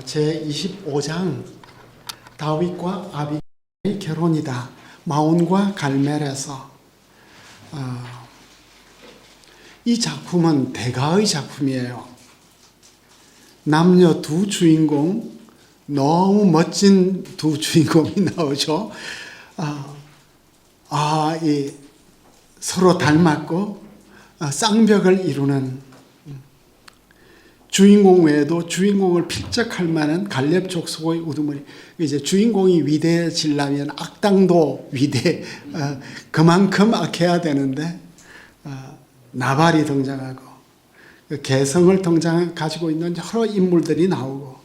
제25장 다윗과 아비가일의 결혼이다. 마온과 갈멜에서 이 작품은 대가의 작품이에요. 남녀 두 주인공, 너무 멋진 두 주인공이 나오죠. 서로 닮았고 쌍벽을 이루는 주인공 외에도 주인공을 필적할 만한 갈렙 족속의 우두머리. 이제 주인공이 위대해지려면 악당도 그만큼 악해야 되는데 나발이 등장하고 개성을 가지고 있는 여러 인물들이 나오고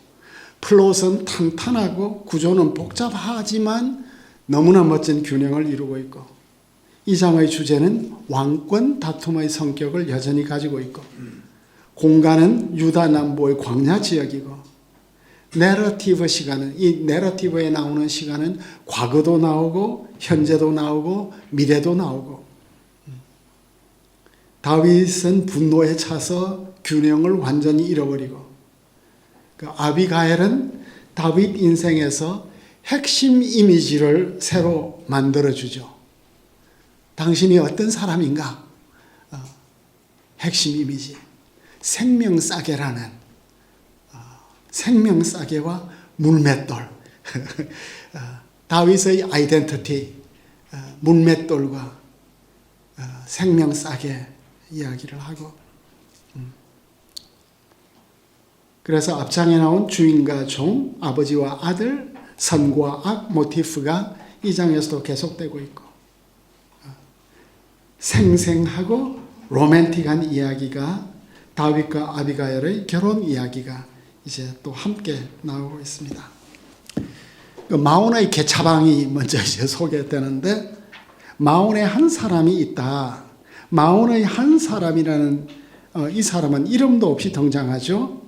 플롯은 탄탄하고 구조는 복잡하지만 너무나 멋진 균형을 이루고 있고 이 장의 주제는 왕권 다툼의 성격을 여전히 가지고 있고 공간은 유다 남부의 광야 지역이고 내러티브 시간은 이 내러티브에 나오는 시간은 과거도 나오고 현재도 나오고 미래도 나오고 다윗은 분노에 차서 균형을 완전히 잃어버리고 아비가일은 다윗 인생에서 핵심 이미지를 새로 만들어주죠. 당신이 어떤 사람인가? 핵심 이미지. 생명싸개라는 생명싸개와 물맷돌. 다윗의 아이덴티티, 물맷돌과 생명싸개 이야기를 하고 그래서 앞장에 나온 주인과 종, 아버지와 아들, 선과 악 모티프가 이 장에서도 계속되고 있고 생생하고 로맨틱한 이야기가 다윗과 아비가일의 결혼 이야기가 이제 또 함께 나오고 있습니다. 마온의 계차방이 먼저 이제 소개되는데 마온에 한 사람이 있다. 마온의 한 사람이라는 이 사람은 이름도 없이 등장하죠.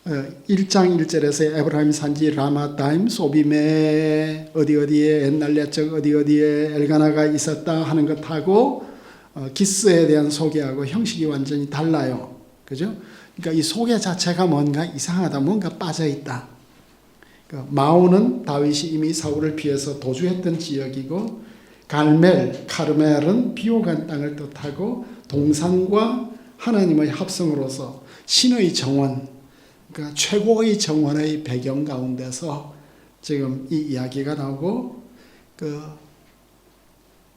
1장 1절에서 에브라임 산지 라마다임 소빔에 어디어디에 옛날 옛적 어디어디에 엘가나가 있었다 하는 것하고 기스에 대한 소개하고 형식이 완전히 달라요. 그죠? 그러니까 이 소개 자체가 뭔가 이상하다. 뭔가 빠져있다. 그러니까 마온은 다윗이 이미 사울을 피해서 도주했던 지역이고 카르멜은 비옥한 땅을 뜻하고 동산과 하나님의 합성으로서 신의 정원, 그러니까 최고의 정원의 배경 가운데서 지금 이 이야기가 나오고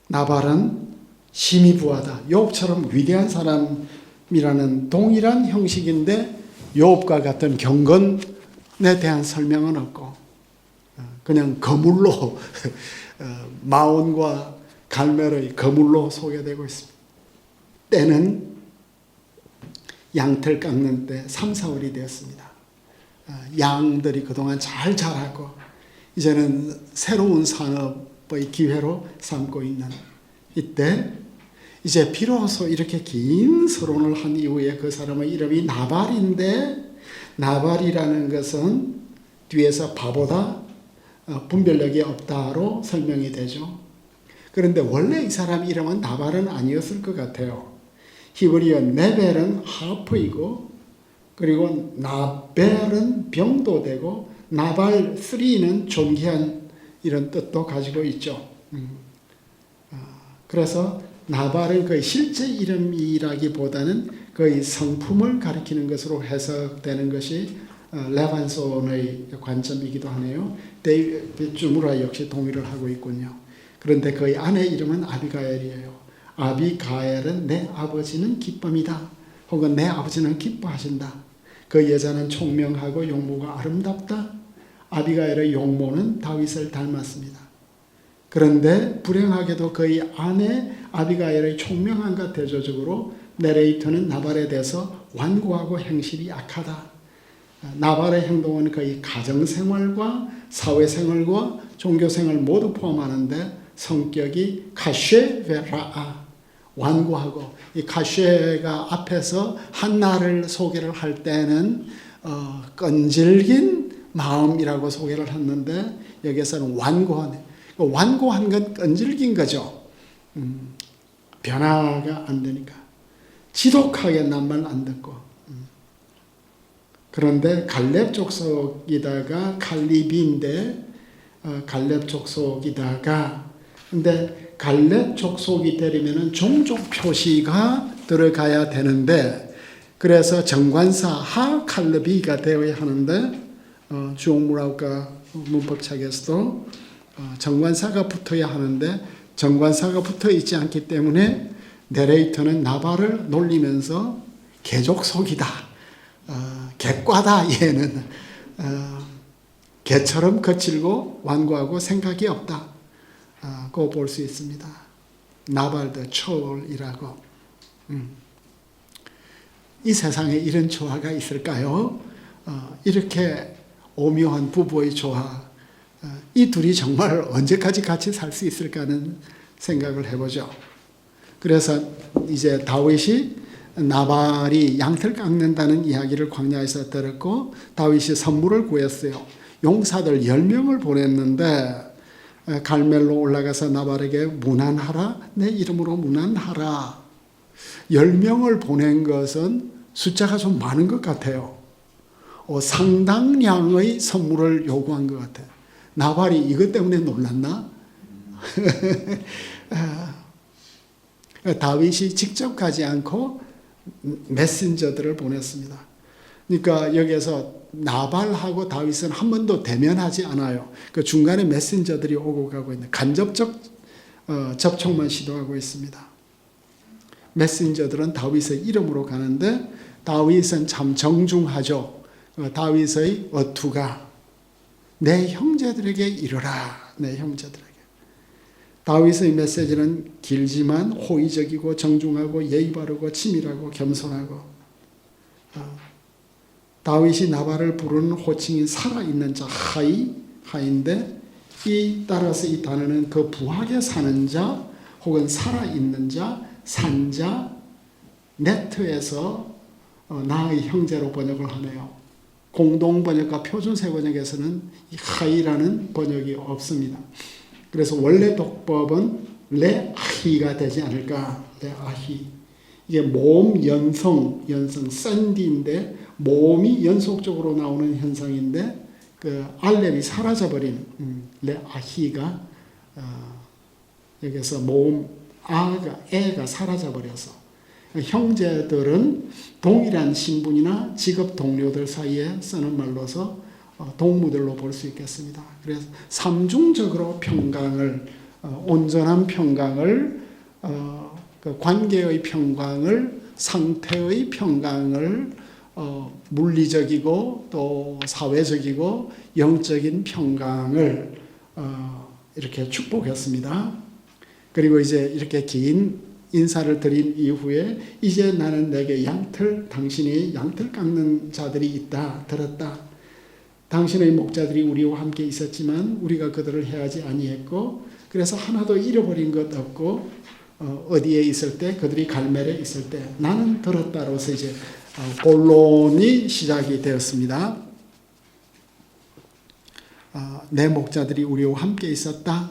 나발은 심히 부하다. 욥처럼 위대한 사람이라는 동일한 형식인데 욥과 같은 경건에 대한 설명은 없고 그냥 거물로 마온과 갈멜의 거물로 소개되고 있습니다. 때는 양털 깎는 때 3, 4월이 되었습니다. 양들이 그동안 잘 자라고 이제는 새로운 산업의 기회로 삼고 있는 이때 이제 비로소 이렇게 긴 서론을 한 이후에 그 사람의 이름이 나발인데 나발이라는 것은 뒤에서 바보다 분별력이 없다로 설명이 되죠. 그런데 원래 이 사람 이름은 나발은 아니었을 것 같아요. 히브리어 네벨은 하프이고 그리고 나벨은 병도 되고 나발 3는 존귀한 이런 뜻도 가지고 있죠. 그래서 나발은 거의 실제 이름이라기보다는 거의 성품을 가리키는 것으로 해석되는 것이 레반손의 관점이기도 하네요. 데이비드 주무라 역시 동의를 하고 있군요. 그런데 그의 아내 이름은 아비가일이에요. 아비가일은 내 아버지는 기쁨이다. 혹은 내 아버지는 기뻐하신다. 그 여자는 총명하고 용모가 아름답다. 아비가일의 용모는 다윗을 닮았습니다. 그런데 불행하게도 그의 아내 아비가일의 총명함과 대조적으로 내레이터는 나발에 대해서 완고하고 행실이 악하다. 나발의 행동은 그의 가정생활과 사회생활과 종교생활 모두 포함하는데 성격이 카쉐베라아 완고하고 이 카쉐가 앞에서 한나를 소개를 할 때는 끈질긴 마음이라고 소개를 했는데 여기서는 완고한 건 끈질긴 거죠. 변화가 안 되니까 지독하게 남 말 안 듣고 그런데 갈렙 족속이다가 칼립인데 갈렙 족속이다가 근데 갈렙 족속이 되려면은 종족 표시가 들어가야 되는데 그래서 정관사 하 칼렙이가 되어야 하는데 주옥문학과 문법책에서도 정관사가 붙어야 하는데 정관사가 붙어 있지 않기 때문에 내레이터는 나발을 놀리면서 개족속이다, 개과다, 얘는 개처럼 거칠고 완고하고 생각이 없다, 고 볼 수 있습니다. 나발드 초월이라고. 이 세상에 이런 조화가 있을까요? 이렇게 오묘한 부부의 조화, 이 둘이 정말 언제까지 같이 살 수 있을까 하는 생각을 해보죠. 그래서 이제 다윗이 나발이 양털 깎는다는 이야기를 광야에서 들었고 다윗이 선물을 구했어요. 용사들 10명을 보냈는데 갈멜로 올라가서 나발에게 문안하라, 내 이름으로 문안하라. 10명을 보낸 것은 숫자가 좀 많은 것 같아요. 상당량의 선물을 요구한 것 같아요. 나발이 이것 때문에 놀랐나? 다윗이 직접 가지 않고 메신저들을 보냈습니다. 그러니까 여기에서 나발하고 다윗은 한 번도 대면하지 않아요. 그 중간에 메신저들이 오고 가고 있는 간접적 접촉만 시도하고 있습니다. 메신저들은 다윗의 이름으로 가는데 다윗은 참 정중하죠. 다윗의 어투가 내 형제들에게 이르라, 내 형제들에게. 다윗의 메시지는 길지만 호의적이고 정중하고 예의 바르고 치밀하고 겸손하고 다윗이 나발을 부르는 호칭이 살아있는 자, 하인데 따라서 이 단어는 그 부하게 사는 자 혹은 살아있는 자, 산자, 네트에서 나의 형제로 번역을 하네요. 공동 번역과 표준세 번역에서는 이 하이라는 번역이 없습니다. 그래서 원래 독법은 레아히가 되지 않을까. 레아히. 이게 모음 연성 샌디인데 모음이 연속적으로 나오는 현상인데 그 알렙이 사라져버린 레아히가 여기서 모음 에가 사라져버려서 형제들은 동일한 신분이나 직업 동료들 사이에 쓰는 말로서 동무들로 볼 수 있겠습니다. 그래서 삼중적으로 평강을 온전한 평강을 그 관계의 평강을 상태의 평강을 물리적이고 또 사회적이고 영적인 평강을 이렇게 축복했습니다. 그리고 이제 이렇게 긴 인사를 드린 이후에 이제 나는 내게 당신이 양털 깎는 자들이 있다 들었다. 당신의 목자들이 우리와 함께 있었지만 우리가 그들을 해하지 아니했고 그래서 하나도 잃어버린 것 없고 어디에 있을 때 그들이 갈멜에 있을 때 나는 들었다로서 이제 본론이 시작이 되었습니다. 내 목자들이 우리와 함께 있었다.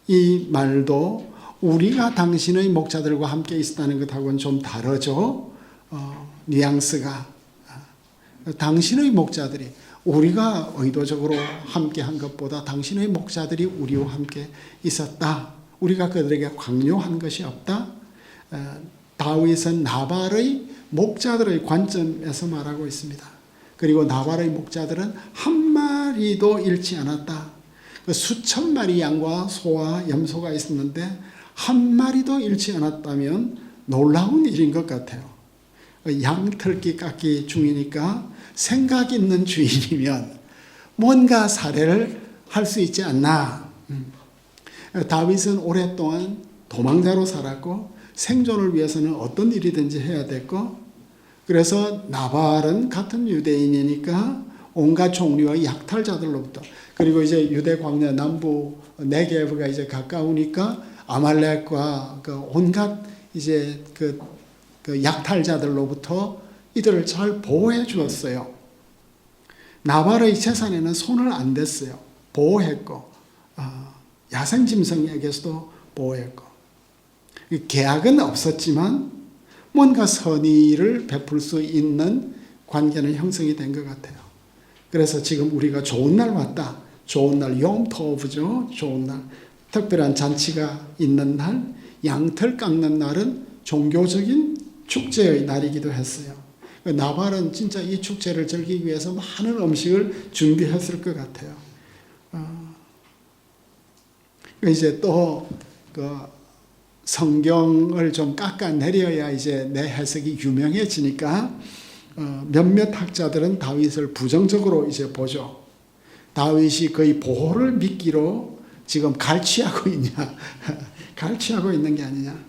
이 말도 우리가 당신의 목자들과 함께 있었다는 것하고는 좀 다르죠. 뉘앙스가. 당신의 목자들이 우리가 의도적으로 함께 한 것보다 당신의 목자들이 우리와 함께 있었다. 우리가 그들에게 강요한 것이 없다. 다윗은 나발의 목자들의 관점에서 말하고 있습니다. 그리고 나발의 목자들은 한 마리도 잃지 않았다. 수천 마리 양과 소와 염소가 있었는데 한 마리도 잃지 않았다면 놀라운 일인 것 같아요. 양털기 깎기 중이니까 생각 있는 주인이면 뭔가 살해를 할 수 있지 않나. 다윗은 오랫동안 도망자로 살았고 생존을 위해서는 어떤 일이든지 해야 됐고 그래서 나발은 같은 유대인이니까 온갖 종류의 약탈자들로부터 그리고 이제 유대 광야 남부 네게브가 이제 가까우니까 아말렉과 그 온갖 이제 그 약탈자들로부터 이들을 잘 보호해 주었어요. 나발의 재산에는 손을 안 댔어요. 보호했고 야생짐승에게서도 보호했고 계약은 없었지만 뭔가 선의를 베풀 수 있는 관계는 형성이 된 것 같아요. 그래서 지금 우리가 좋은 날 왔다. 좋은 날, 욤토브죠. 좋은 날. 특별한 잔치가 있는 날, 양털 깎는 날은 종교적인 축제의 날이기도 했어요. 나발은 진짜 이 축제를 즐기기 위해서 많은 음식을 준비했을 것 같아요. 이제 또 성경을 좀 깎아내려야 이제 내 해석이 유명해지니까 몇몇 학자들은 다윗을 부정적으로 이제 보죠. 다윗이 거의 보호를 미끼로 지금 갈취하고 있냐. 갈취하고 있는 게 아니냐.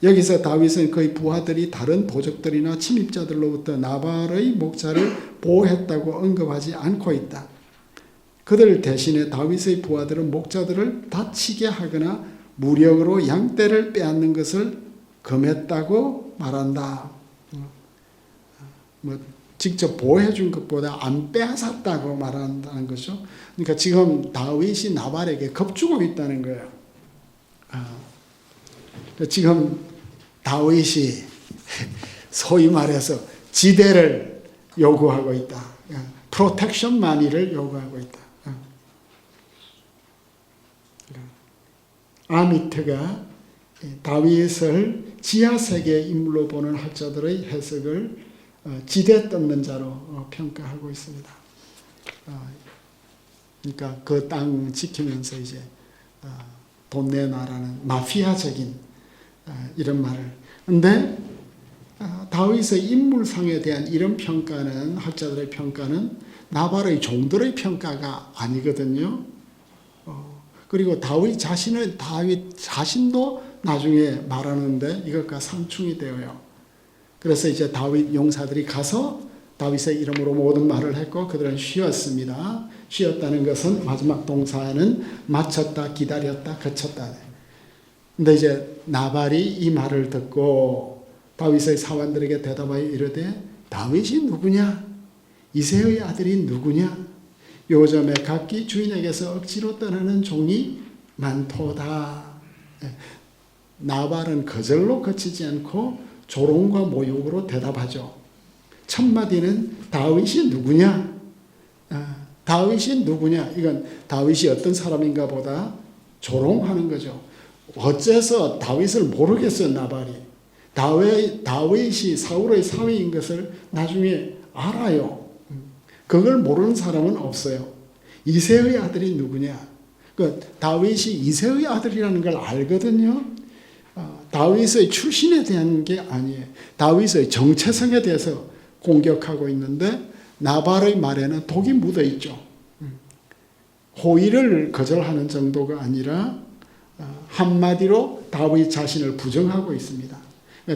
여기서 다윗은 그의 부하들이 다른 도적들이나 침입자들로부터 나발의 목자를 보호했다고 언급하지 않고 있다. 그들 대신에 다윗의 부하들은 목자들을 다치게 하거나 무력으로 양떼를 빼앗는 것을 금했다고 말한다. 직접 보호해 준 것보다 안 빼앗았다고 말한다는 거죠. 그러니까 지금 다윗이 나발에게 겁주고 있다는 거예요. 지금 다윗이 소위 말해서 지대를 요구하고 있다. 프로텍션 마니를 요구하고 있다. 아미트가 다윗을 지하세계의 인물로 보는 학자들의 해석을 지대 뜯는 자로 평가하고 있습니다. 그러니까 그 땅 지키면서 이제 돈 내놔라는 마피아적인 이런 말을. 근데 다윗의 인물상에 대한 이런 평가는, 학자들의 평가는 나발의 종들의 평가가 아니거든요. 그리고 다윗 자신도 나중에 말하는데 이것과 상충이 되어요. 그래서 이제 다윗 용사들이 가서 다윗의 이름으로 모든 말을 했고 그들은 쉬었습니다. 쉬었다는 것은 마지막 동사에는 마쳤다, 기다렸다, 그쳤다. 근데 이제 나발이 이 말을 듣고 다윗의 사원들에게 대답하여 이르되 다윗이 누구냐? 이새의 아들이 누구냐? 요즘에 각기 주인에게서 억지로 떠나는 종이 많도다. 나발은 거절로 그치지 않고 조롱과 모욕으로 대답하죠. 첫 마디는 다윗이 누구냐? 다윗이 누구냐? 이건 다윗이 어떤 사람인가 보다 조롱하는 거죠. 어째서 다윗을 모르겠어요, 나발이. 다윗이 사울의 사위인 것을 나중에 알아요. 그걸 모르는 사람은 없어요. 이새의 아들이 누구냐? 다윗이 이새의 아들이라는 걸 알거든요. 다윗의 출신에 대한 게 아니에요. 다윗의 정체성에 대해서 공격하고 있는데 나발의 말에는 독이 묻어 있죠. 호의를 거절하는 정도가 아니라 한마디로 다윗 자신을 부정하고 있습니다.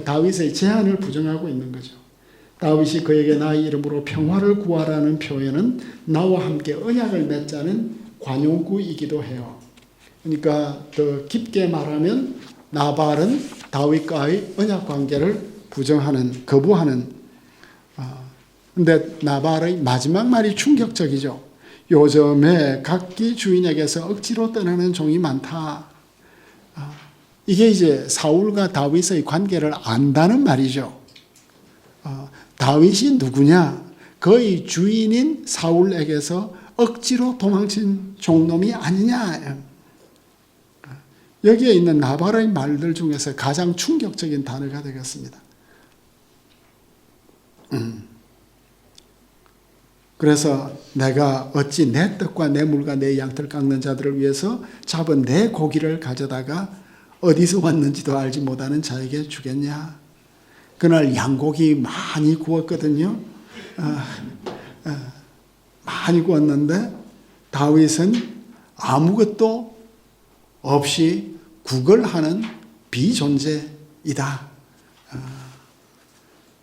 다윗의 제안을 부정하고 있는 거죠. 다윗이 그에게 나의 이름으로 평화를 구하라는 표현은 나와 함께 언약을 맺자는 관용구이기도 해요. 그러니까 더 깊게 말하면 나발은 다윗과의 언약 관계를 부정하는, 거부하는. 근데 나발의 마지막 말이 충격적이죠. 요즘에 각기 주인에게서 억지로 떠나는 종이 많다. 이게 이제 사울과 다윗의 관계를 안다는 말이죠. 다윗이 누구냐? 그의 주인인 사울에게서 억지로 도망친 종놈이 아니냐? 여기에 있는 나발의 말들 중에서 가장 충격적인 단어가 되겠습니다. 그래서 내가 어찌 내 떡과 내 물과 내 양털 깎는 자들을 위해서 잡은 내 고기를 가져다가 어디서 왔는지도 알지 못하는 자에게 주겠냐? 그날 양고기 많이 구웠거든요. 많이 구웠는데 다윗은 아무것도 없이 구걸하는 비존재이다.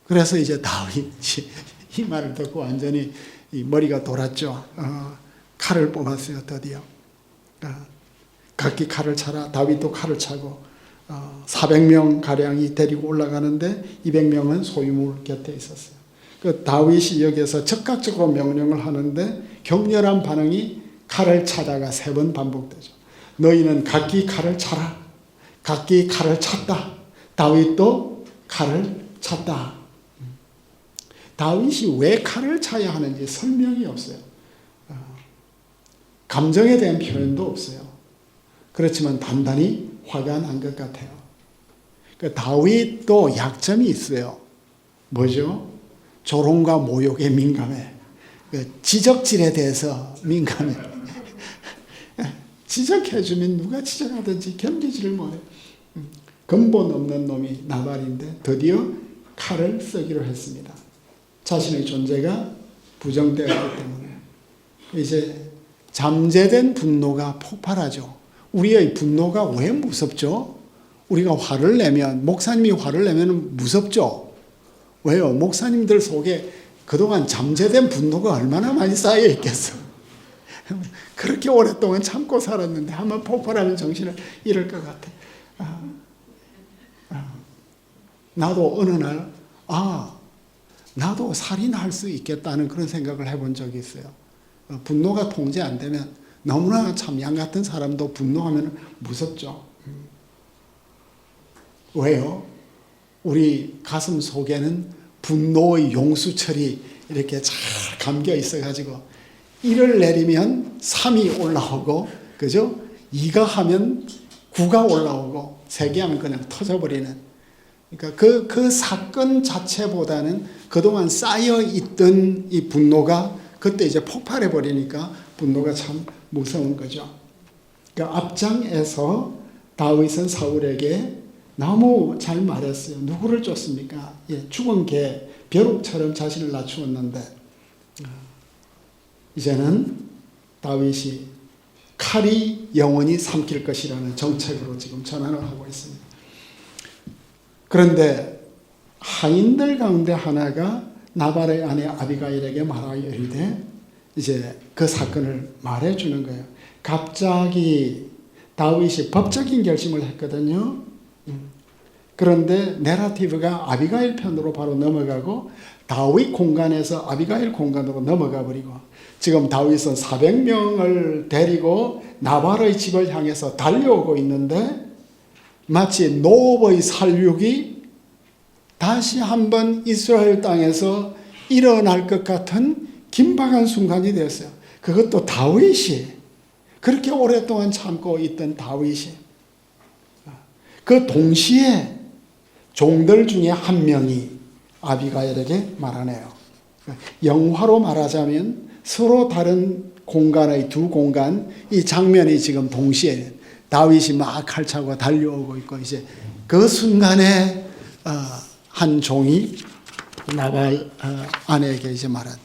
그래서 이제 다윗이 이 말을 듣고 완전히 머리가 돌았죠. 칼을 뽑았어요, 드디어. 각기 칼을 차라. 다윗도 칼을 차고 400명 가량이 데리고 올라가는데 200명은 소유물 곁에 있었어요. 그 다윗이 여기에서 즉각적으로 명령을 하는데 격렬한 반응이 칼을 차다가 3번 반복되죠. 너희는 각기 칼을 차라. 각기 칼을 찼다. 다윗도 칼을 찼다. 다윗이 왜 칼을 차야 하는지 설명이 없어요. 감정에 대한 표현도 없어요. 그렇지만 단단히 화가 난 것 같아요. 다윗도 약점이 있어요. 뭐죠? 조롱과 모욕에 민감해. 지적질에 대해서 민감해. 지적해주면 누가 지적하든지 견디지를 못해. 근본 없는 놈이 나발인데 드디어 칼을 쓰기로 했습니다. 자신의 존재가 부정되었기 때문에. 이제 잠재된 분노가 폭발하죠. 우리의 분노가 왜 무섭죠? 우리가 화를 내면, 목사님이 화를 내면 무섭죠? 왜요? 목사님들 속에 그동안 잠재된 분노가 얼마나 많이 쌓여 있겠어. 그렇게 오랫동안 참고 살았는데 한번 폭발하면 정신을 잃을 것 같아. 나도 어느 날, 나도 살인할 수 있겠다는 그런 생각을 해본 적이 있어요. 분노가 통제 안 되면 너무나 참 양 같은 사람도 분노하면 무섭죠. 왜요? 우리 가슴 속에는 분노의 용수철이 이렇게 잘 감겨 있어가지고 1을 내리면 3이 올라오고, 그죠? 2가 하면 9가 올라오고, 3개 하면 그냥 터져버리는. 그러니까 그 사건 자체보다는 그동안 쌓여있던 이 분노가 그때 이제 폭발해버리니까 분노가 참 무서운 거죠. 그러니까 앞장에서 다윗은 사울에게 너무 잘 말했어요. 누구를 쫓습니까? 죽은 개, 벼룩처럼 자신을 낮추었는데, 이제는 다윗이 칼이 영원히 삼킬 것이라는 정책으로 지금 전환을 하고 있습니다. 그런데 하인들 가운데 하나가 나발의 아내 아비가일에게 말하여 이르되, 이제 그 사건을 말해주는 거예요. 갑자기 다윗이 법적인 결심을 했거든요. 그런데 내러티브가 아비가일 편으로 바로 넘어가고 다윗 공간에서 아비가일 공간으로 넘어가 버리고, 지금 다윗은 400명을 데리고 나발의 집을 향해서 달려오고 있는데 마치 노업의 살육이 다시 한번 이스라엘 땅에서 일어날 것 같은 긴박한 순간이 되었어요. 그것도 다윗이, 그렇게 오랫동안 참고 있던 다윗이, 그 동시에 종들 중에 한 명이 아비가일에게 말하네요. 영화로 말하자면 서로 다른 공간의 두 공간, 이 장면이 지금 동시에 다윗이 막 칼차고 달려오고 있고, 이제 그 순간에 한 종이 나발 아내에게 이제 말해주는.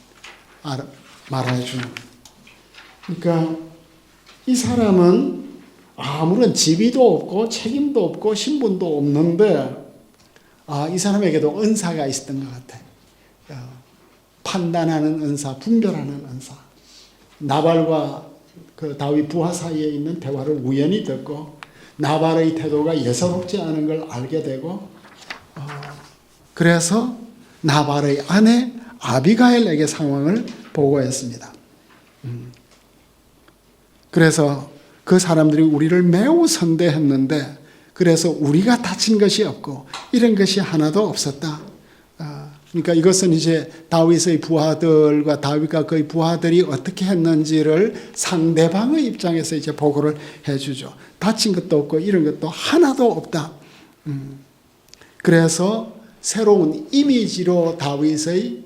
그러니까 이 사람은 아무런 지위도 없고 책임도 없고 신분도 없는데, 이 사람에게도 은사가 있었던 것 같아. 판단하는 은사, 분별하는 은사. 나발과 그 다윗 부하 사이에 있는 대화를 우연히 듣고 나발의 태도가 예사롭지 않은 걸 알게 되고, 그래서 나발의 아내 아비가일에게 상황을 보고했습니다. 그래서 그 사람들이 우리를 매우 선대했는데, 그래서 우리가 다친 것이 없고 이런 것이 하나도 없었다. 그러니까 이것은 이제 다윗의 부하들과 다윗과 그의 부하들이 어떻게 했는지를 상대방의 입장에서 이제 보고를 해주죠. 다친 것도 없고 이런 것도 하나도 없다. 그래서 새로운 이미지로 다윗의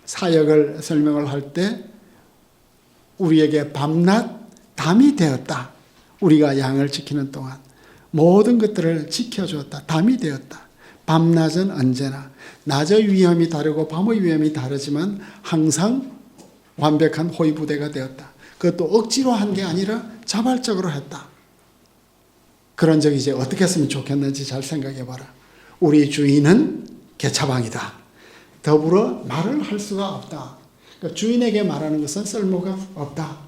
사역을 설명을 할 때 우리에게 밤낮 담이 되었다. 우리가 양을 지키는 동안 모든 것들을 지켜주었다. 담이 되었다. 밤낮은 언제나 낮의 위험이 다르고 밤의 위험이 다르지만 항상 완벽한 호위부대가 되었다. 그것도 억지로 한 게 아니라 자발적으로 했다. 그런 적이 이제 어떻게 했으면 좋겠는지 잘 생각해 봐라. 우리 주인은 개차방이다. 더불어 말을 할 수가 없다. 그러니까 주인에게 말하는 것은 쓸모가 없다.